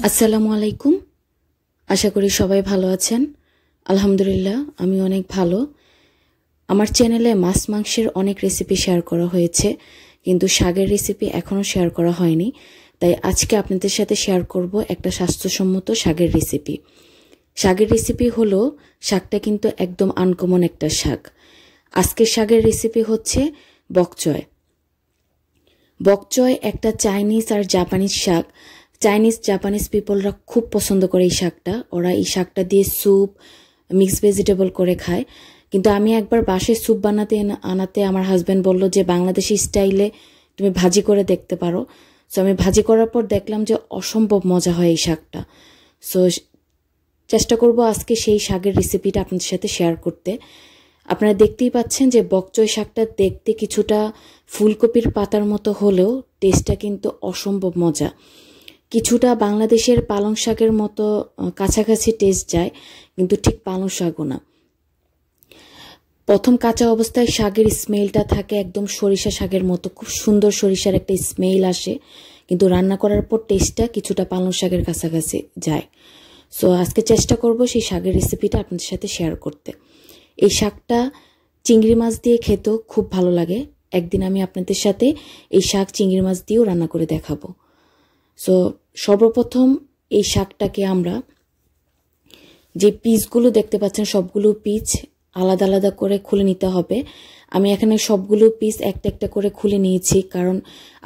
আসসালামু আলাইকুম। আশা করি সবাই ভালো আছেন। আলহামদুলিল্লাহ আমি অনেক ভালো। আমার চ্যানেলে মাছ মাংসের অনেক রেসিপি শেয়ার করা হয়েছে, কিন্তু শাকের রেসিপি এখনও শেয়ার করা হয়নি। তাই আজকে আপনাদের সাথে শেয়ার করব একটা স্বাস্থ্যসম্মত শাকের রেসিপি। শাকের রেসিপি হলো, শাকটা কিন্তু একদম আনকমন একটা শাক। আজকের শাকের রেসিপি হচ্ছে বক চয়। বক চয় একটা চাইনিজ আর জাপানিজ শাক। চাইনিজ জাপানিজ পিপলরা খুব পছন্দ করে এই শাকটা। ওরা এই শাকটা দিয়ে স্যুপ, মিক্স ভেজিটেবল করে খায়। কিন্তু আমি একবার বাসায় স্যুপ আনাতে আমার হাজব্যান্ড বলল যে বাংলাদেশি স্টাইলে তুমি ভাজি করে দেখতে পারো। সো আমি ভাজি করার পর দেখলাম যে অসম্ভব মজা হয় এই শাকটা। সো চেষ্টা করব আজকে সেই শাকের রেসিপিটা আপনাদের সাথে শেয়ার করতে। আপনারা দেখতেই পাচ্ছেন যে বকচয় শাকটা দেখতে কিছুটা ফুলকপির পাতার মতো হলেও টেস্টটা কিন্তু অসম্ভব মজা। কিছুটা বাংলাদেশের পালং শাকের মতো কাছাকাছি টেস্ট যায়, কিন্তু ঠিক পালং শাকও না। প্রথম কাঁচা অবস্থায় শাকের স্মেলটা থাকে একদম সরিষা শাকের মতো, খুব সুন্দর সরিষার একটা স্মেল আসে, কিন্তু রান্না করার পর টেস্টটা কিছুটা পালং শাকের কাছাকাছি যায়। সো আজকে চেষ্টা করব সেই শাকের রেসিপিটা আপনাদের সাথে শেয়ার করতে। এই শাকটা চিংড়ি মাছ দিয়ে খেতেও খুব ভালো লাগে। একদিন আমি আপনাদের সাথে এই শাক চিংড়ি মাছ দিয়েও রান্না করে দেখাবো। সো সর্বপ্রথম এই শাকটাকে আমরা যে পিসগুলো দেখতে পাচ্ছেন সবগুলো পিস আলাদা আলাদা করে খুলে নিতে হবে। আমি এখানে সবগুলো পিস একটা একটা করে খুলে নিয়েছি, কারণ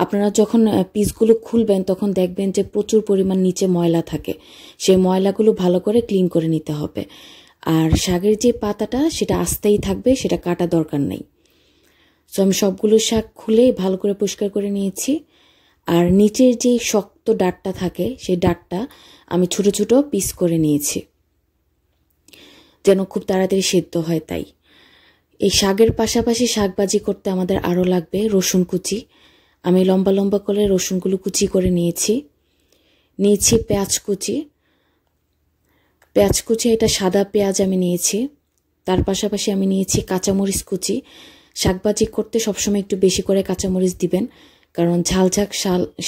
আপনারা যখন পিসগুলো খুলবেন তখন দেখবেন যে প্রচুর পরিমাণ নিচে ময়লা থাকে। সেই ময়লাগুলো ভালো করে ক্লিন করে নিতে হবে। আর শাকের যে পাতাটা সেটা আস্তেই থাকবে, সেটা কাটা দরকার নেই। সো আমি সবগুলো শাক খুলে ভালো করে পরিষ্কার করে নিয়েছি। আর নিচের যে শক্ত ডাঁটটা থাকে সেই ডাঁটটা আমি ছোট ছোট পিস করে নিয়েছি, যেন খুব তাড়াতাড়ি সেদ্ধ হয়। তাই এই শাকের পাশাপাশি শাকভাজি করতে আমাদের আরও লাগবে রসুন কুচি। আমি লম্বা লম্বা করে রসুনগুলো কুচি করে নিয়েছি। পেঁয়াজ কুচি। এটা সাদা পেঁয়াজ আমি নিয়েছি। তার পাশাপাশি আমি নিয়েছি কাঁচামরিচ কুচি। শাকভাজি করতে সবসময় একটু বেশি করে কাঁচামরিচ দিবেন, কারণ ঝাল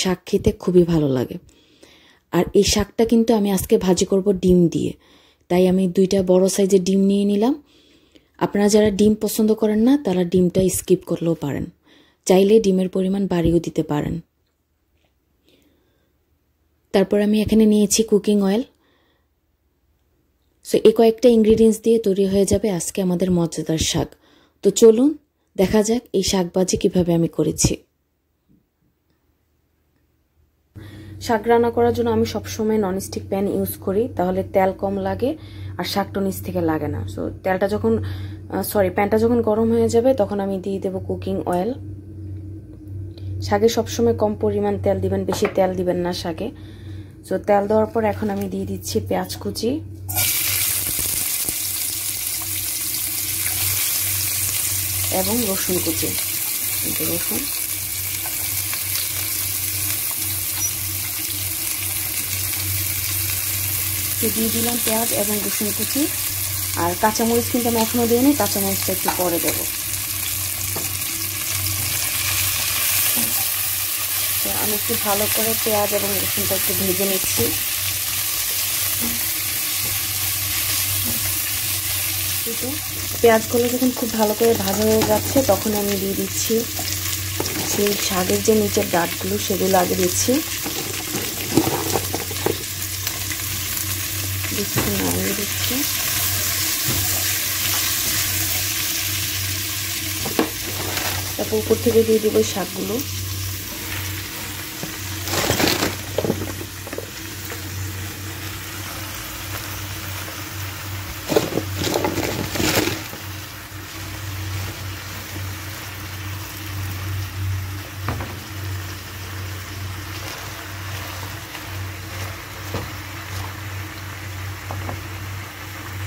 শাক খেতে খুবই ভালো লাগে। আর এই শাকটা কিন্তু আমি আজকে ভাজি করব ডিম দিয়ে, তাই আমি 2টা বড় সাইজের ডিম নিয়ে নিলাম। আপনারা যারা ডিম পছন্দ করেন না তারা ডিমটা স্কিপ করলেও পারেন, চাইলে ডিমের পরিমাণ বাড়িয়েও দিতে পারেন। তারপর আমি এখানে নিয়েছি কুকিং অয়েল। সো এই কয়েকটা ইনগ্রিডিয়েন্টস দিয়ে তৈরি হয়ে যাবে আজকে আমাদের মজাদার শাক। তো চলুন দেখা যাক এই শাকভাজি কিভাবে আমি করেছি। শাক রান্না করার জন্য আমি সবসময় ননস্টিক প্যান ইউজ করি, তাহলে তেল কম লাগে আর শাকটা নিচ থেকে লাগে না। সো প্যানটা যখন গরম হয়ে যাবে তখন আমি দিয়ে দেবো কুকিং অয়েল। শাকে সবসময় কম পরিমাণ তেল দিবেন, বেশি তেল দিবেন না শাকে। সো তেল দেওয়ার পর এখন আমি দিয়ে দিচ্ছি পেঁয়াজ কুচি এবং রসুন কুচি। রসুন দিয়ে দিলাম পেঁয়াজ এবং রসুন কুচি। আর কাঁচামরিচ কিন্তু আমি এখনো দিইনি, কাঁচামরিচটা একটু পরে দেবো। আমি একটু ভালো করে পেঁয়াজ এবং রসুনটা একটু ভেজে নিচ্ছি। পেঁয়াজগুলো যখন খুব ভালো করে ভাজা হয়ে যাচ্ছে তখন আমি দিয়ে দিচ্ছি সেই শাকের যে নিচের ডাঁটগুলো সেগুলো আগে দিচ্ছি। নাড়িয়ে দিচ্ছি। তারপর উপর থেকে দিয়ে দেবো শাকগুলো।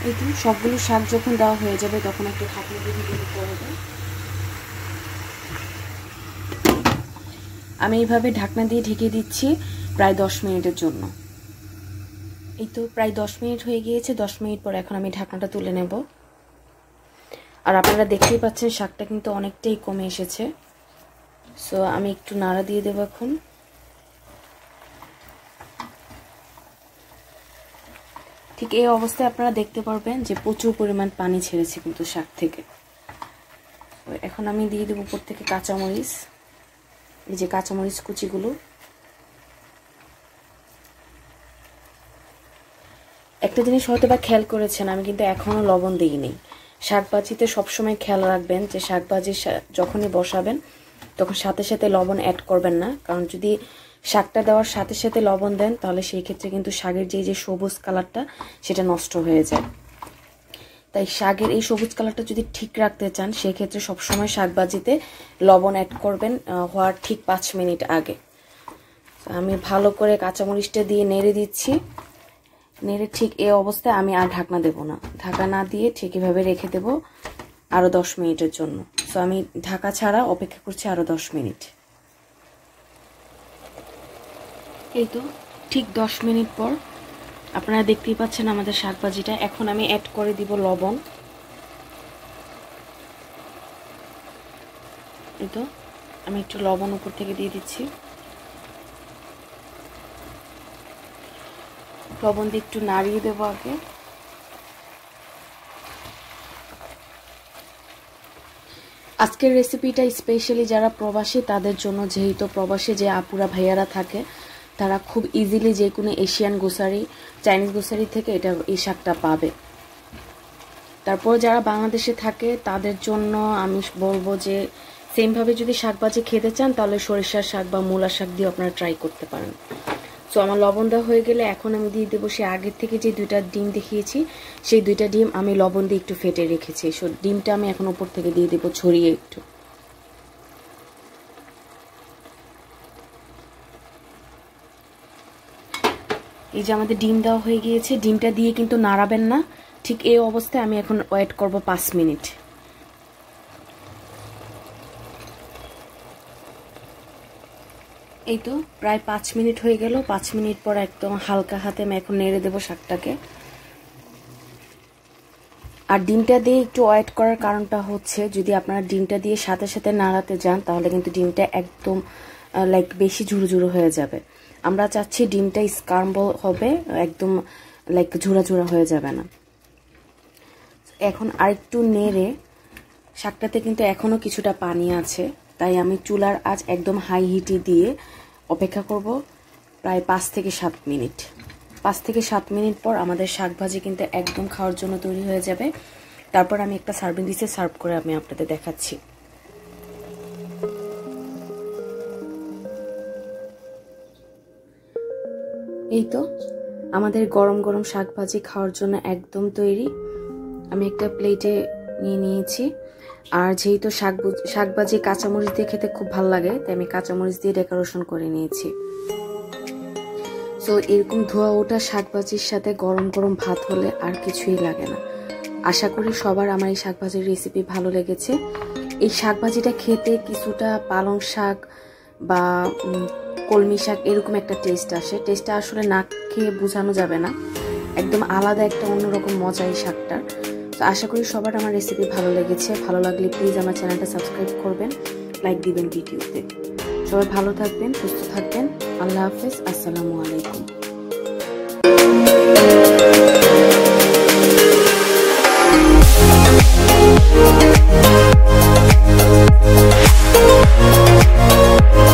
এই তো সবগুলো শাক যখন দেওয়া হয়ে যাবে তখন একটু ঢাকনা দিয়ে ঢেকে দিতে হবে। আমি এইভাবে ঢাকনা দিয়ে ঢেকে দিচ্ছি প্রায় 10 মিনিটের জন্য। এই তো প্রায় 10 মিনিট হয়ে গিয়েছে। 10 মিনিট পর এখন আমি ঢাকনাটা তুলে নেব। আর আপনারা দেখতেই পাচ্ছেন শাকটা কিন্তু অনেকটাই কমে এসেছে। সো আমি একটু নাড়া দিয়ে দেবো এখন। ঠিক এই অবস্থায় আপনারা দেখতে পারবেন যে প্রচুর পরিমাণ পানি ছেড়েছে কিন্তু শাক থেকে। এখন আমি দিয়ে দেব উপর থেকে কাঁচামরিচ, এই যে কাঁচামরিচ কুচিগুলো। একটা জিনিস হয়তো বা খেয়াল করেছেন, আমি কিন্তু এখনও লবণ দিইনি। শাকভাজিতে সবসময় খেয়াল রাখবেন যে শাকভাজি যখনই বসাবেন তখন সাথে সাথে লবণ অ্যাড করবেন না, কারণ যদি শাকটা দেওয়ার সাথে সাথে লবণ দেন তাহলে সেই ক্ষেত্রে কিন্তু শাকের যে সবুজ কালারটা সেটা নষ্ট হয়ে যায়। তাই শাকের এই সবুজ কালারটা যদি ঠিক রাখতে চান সেক্ষেত্রে সবসময় শাকভাজিতে লবণ অ্যাড করবেন হওয়ার ঠিক 5 মিনিট আগে। আমি ভালো করে কাঁচামরিচটা দিয়ে নেড়ে দিচ্ছি। নেড়ে ঠিক এই অবস্থায় আমি আর ঢাকনা দেব না, ঢাকা না দিয়ে ঠিক এভাবে রেখে দেব আরও 10 মিনিটের জন্য। সো আমি ঢাকা ছাড়া অপেক্ষা করছি আরও 10 মিনিট। এই তো ঠিক 10 মিনিট পর আপনারা দেখতেই পাচ্ছেন আমাদের শাকভাজিটা। এখন আমি অ্যাড করে দিব লবণ। এই তো আমি একটু লবণ উপর থেকে দিয়ে দিচ্ছি। লবণ দিয়ে একটু নাড়িয়ে দেবো আগে। আজকের রেসিপিটা স্পেশালি যারা প্রবাসী তাদের জন্য, যেহেতু প্রবাসী যে আপুরা ভাইয়ারা থাকে তারা খুব ইজিলি যে কোনো এশিয়ান গ্রোসারি, চাইনিজ গ্রোসারি থেকে এই শাকটা পাবে। তারপর যারা বাংলাদেশে থাকে তাদের জন্য আমি বলবো যে সেমভাবে যদি শাকভাজি খেতে চান তাহলে সরিষার শাক বা মূলা শাক দিয়ে আপনারা ট্রাই করতে পারেন। সো আমার লবণ দেওয়া হয়ে গেলে এখন আমি দিয়ে দেবো সে আগের থেকে যে 2টা ডিম দেখিয়েছি, সেই 2টা ডিম আমি লবণ দিয়ে একটু ফেটে রেখেছি। সো ডিমটা আমি এখন উপর থেকে দিয়ে দেবো ছড়িয়ে একটু। এই যে আমাদের ডিম দেওয়া হয়ে গিয়েছে, ডিমটা দিয়ে কিন্তু নাড়াবেন না। ঠিক এই অবস্থায় আমি এখন ওয়েট করব 5 মিনিট। এই তো প্রায় 5 মিনিট হয়ে গেল। 5 মিনিট পর একদম হালকা হাতে আমি এখন নেড়ে দেবো শাকটাকে। আর ডিমটা দিয়ে একটু ওয়েট করার কারণটা হচ্ছে যদি আপনারা ডিমটা দিয়ে সাথে সাথে নাড়াতে যান তাহলে কিন্তু ডিমটা একদম বেশি ঝুরো ঝুরো হয়ে যাবে। আমরা চাচ্ছি ডিমটা স্ক্রাম্বল হবে, একদম ঝুরা ঝুরা হয়ে যাবে না। এখন আরেকটু নেড়ে, শাকটাতে কিন্তু এখনো কিছুটা পানি আছে, তাই আমি চুলার আঁচ একদম হাই হিটে দিয়ে অপেক্ষা করব প্রায় 5 থেকে 7 মিনিট। 5 থেকে 7 মিনিট পর আমাদের শাকভাজি কিন্তু একদম খাওয়ার জন্য তৈরি হয়ে যাবে। তারপর আমি একটা সার্ভিং ডিশে সার্ভ করে আমি আপনাদের দেখাচ্ছি। এই তো আমাদের গরম গরম শাকভাজি খাওয়ার জন্য একদম তৈরি। আমি একটা প্লেটে নিয়ে নিয়েছি। আর যেহেতু শাকভাজি কাঁচামরিচ দিয়ে খেতে খুব ভালো লাগে তাই আমি কাঁচামরিচ দিয়ে ডেকোরেশন করে নিয়েছি। সো এরকম ধোয়া ওঠা শাকভাজির সাথে গরম গরম ভাত হলে আর কিছুই লাগে না। আশা করি সবার আমার এই শাকভাজির রেসিপি ভালো লেগেছে। এই শাকভাজিটা খেতে কিছুটা পালং শাক বা কলমি শাক এরকম একটা টেস্ট আসে। টেস্টটা আসলে না খেয়ে বোঝানো যাবে না, একদম আলাদা একটা অন্যরকম মজা এই শাকটার। তো আশা করি সবার আমার রেসিপি ভালো লেগেছে। ভালো লাগলে প্লিজ আমার চ্যানেলটা সাবস্ক্রাইব করবেন, লাইক দিবেন ভিডিওতে। সবাই ভালো থাকবেন, সুস্থ থাকবেন। আল্লাহ হাফেজ, আসসালামু আলাইকুম।